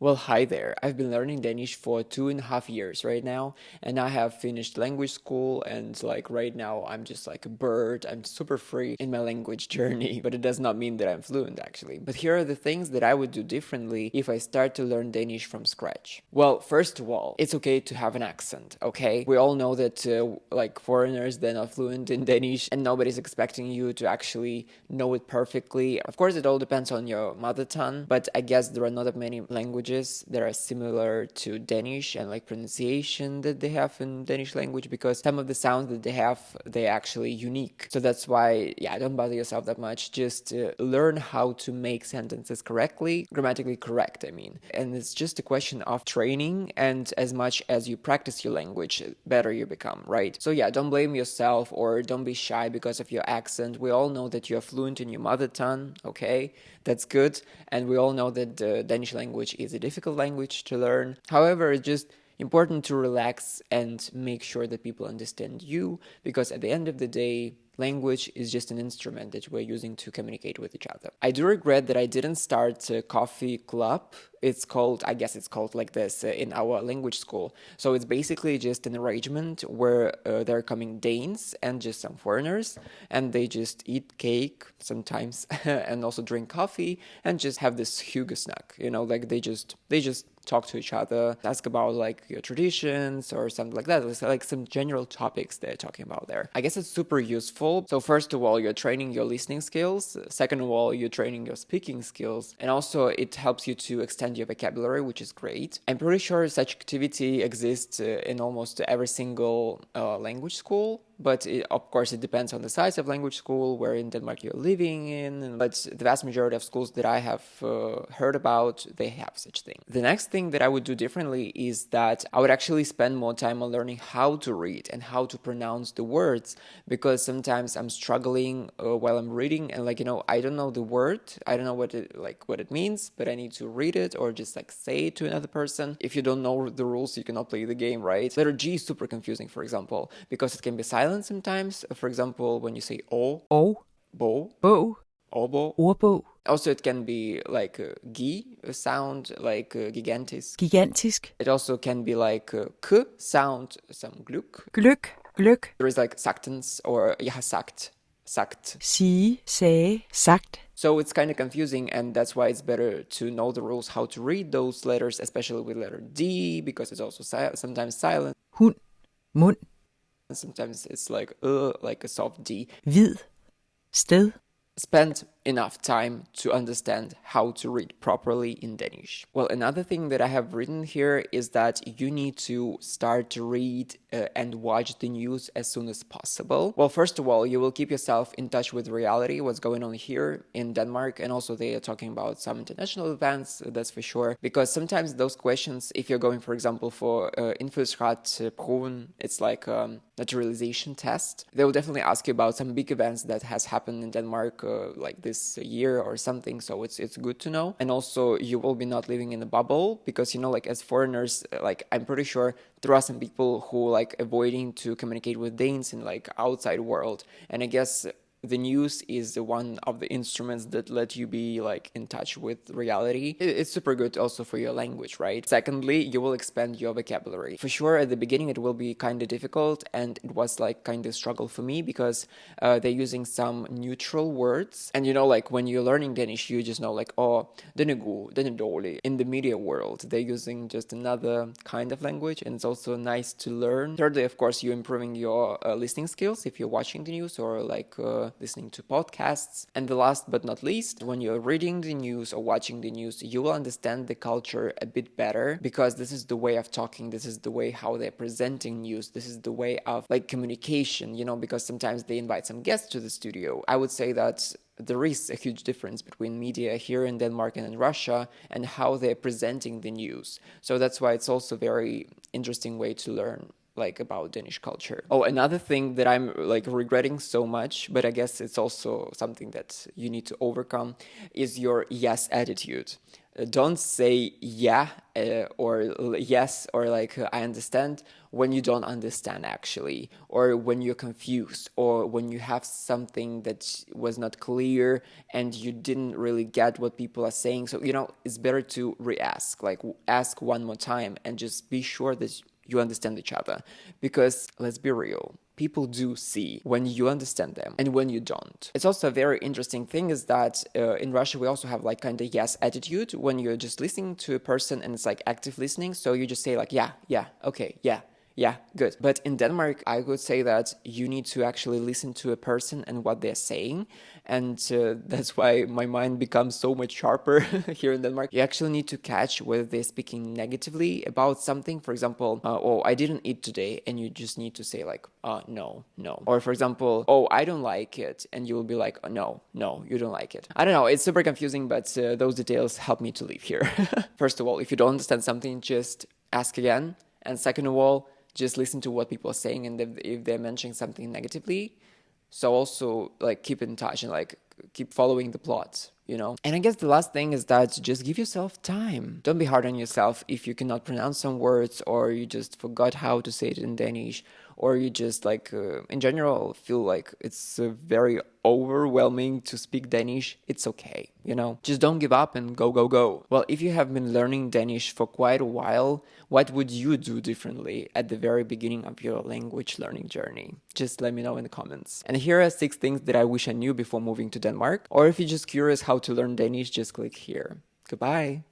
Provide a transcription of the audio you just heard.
Well, hi there. I've been learning Danish for 2.5 years right now, and I have finished language school. And like right now, I'm just like a bird. I'm super free in my language journey, but it does not mean that I'm fluent actually. But here are the things that I would do differently if I start to learn Danish from scratch. Well, first of all, it's okay to have an accent, okay? We all know that like foreigners, they're not fluent in Danish, and nobody's expecting you to actually know it perfectly. Of course, it all depends on your mother tongue, but I guess there are not that many languages that are similar to Danish and like pronunciation that they have in Danish language, because some of the sounds that they have, they're actually unique. So that's why, yeah, don't bother yourself that much. Just learn how to make sentences correctly, grammatically correct, I mean. And it's just a question of training, and as much as you practice your language, better you become, right? So yeah, don't blame yourself or don't be shy because of your accent. We all know that you're fluent in your mother tongue, okay? That's good. And we all know that the Danish language is a difficult language to learn. However, it's just important to relax and make sure that people understand you, because at the end of the day, language is just an instrument that we're using to communicate with each other. I do regret that I didn't start a coffee club. I guess it's called like this in our language school. So it's basically just an arrangement where there are coming Danes and just some foreigners, and they just eat cake sometimes and also drink coffee and just have this hygge snack, like they just talk to each other, ask about like your traditions or something like that. It's like some general topics they're talking about there. I guess it's super useful. So first of all, you're training your listening skills. Second of all, you're training your speaking skills. And also it helps you to extend your vocabulary, which is great. I'm pretty sure such activity exists in almost every single language school. But of course, it depends on the size of language school, where in Denmark you're living in. But the vast majority of schools that I have heard about, they have such thing. The next thing that I would do differently is that I would actually spend more time on learning how to read and how to pronounce the words, because sometimes I'm struggling while I'm reading, and I don't know the word, I don't know what it means, but I need to read it or just like say it to another person. If you don't know the rules, you cannot play the game, right? Letter G is super confusing, for example, because it can be silent sometimes. For example, when you say o, Og bo, bog, obo. ordbog, Also, it can be like gi sound, like gigantisk. gigantisk, It also can be like k sound, some glück. gløk, There is like sagtens or jeg har sagt. sige, sagde, sagt. So it's kind of confusing, and that's why it's better to know the rules, how to read those letters, especially with letter D, because it's also sometimes silent. Hund, mund, Sometimes it's like a soft D. hvid, sted. Spend enough time to understand how to read properly in Danish. Well, another thing that I have written here is that you need to start to read and watch the news as soon as possible. Well, first of all, you will keep yourself in touch with reality, what's going on here in Denmark, and also they are talking about some international events, that's for sure, because sometimes those questions, if you're going, for example, for indfødsretsprøven, it's like naturalization test, they will definitely ask you about some big events that has happened in Denmark like this year or something, so it's good to know. And also you will be not living in a bubble, because like as foreigners, like I'm pretty sure there are some people who like avoiding to communicate with Danes in like outside world, and I guess the news is one of the instruments that let you be like in touch with reality. It's super good also for your language, right? Secondly, you will expand your vocabulary. For sure, at the beginning it will be kind of difficult, and it was like kind of struggle for me, because they're using some neutral words. And like when you're learning Danish, you just know like, oh, den er god, den er dårlig. In the media world, they're using just another kind of language, and it's also nice to learn. Thirdly, of course, you're improving your listening skills if you're watching the news or like listening to podcasts. And the last but not least, when you're reading the news or watching the news, you will understand the culture a bit better, because this is the way of talking, this is the way how they're presenting news, this is the way of like communication, because sometimes they invite some guests to the studio. I would say that there is a huge difference between media here in Denmark and in Russia, and how they're presenting the news. So that's why it's also a very interesting way to learn like about Danish culture. Oh, another thing that I'm like regretting so much, but I guess it's also something that you need to overcome, is your yes attitude. Don't say yeah or yes or like I understand when you don't understand actually, or when you're confused, or when you have something that was not clear and you didn't really get what people are saying. So, it's better to re-ask, like ask one more time and just be sure that you understand each other. Because let's be real, people do see when you understand them and when you don't. It's also a very interesting thing is that in Russia we also have like kind of yes attitude when you're just listening to a person and it's like active listening. So you just say like yeah, okay, yeah, good. But in Denmark, I would say that you need to actually listen to a person and what they're saying. And that's why my mind becomes so much sharper here in Denmark. You actually need to catch whether they're speaking negatively about something. For example, oh, I didn't eat today. And you just need to say like, no, no. Or for example, oh, I don't like it. And you will be like, oh, no, you don't like it. I don't know. It's super confusing, but those details help me to live here. First of all, if you don't understand something, just ask again. And second of all, just listen to what people are saying, and if they're mentioning something negatively, so also like keep in touch and like keep following the plot. And I guess the last thing is that just give yourself time. Don't be hard on yourself if you cannot pronounce some words, or you just forgot how to say it in Danish, or you just like in general feel like it's very overwhelming to speak Danish. It's okay, just don't give up and go. Well, if you have been learning Danish for quite a while, what would you do differently at the very beginning of your language learning journey? Just let me know in the comments. And here are 6 things that I wish I knew before moving to Denmark. Or if you're just curious how to learn Danish, just click here. Goodbye.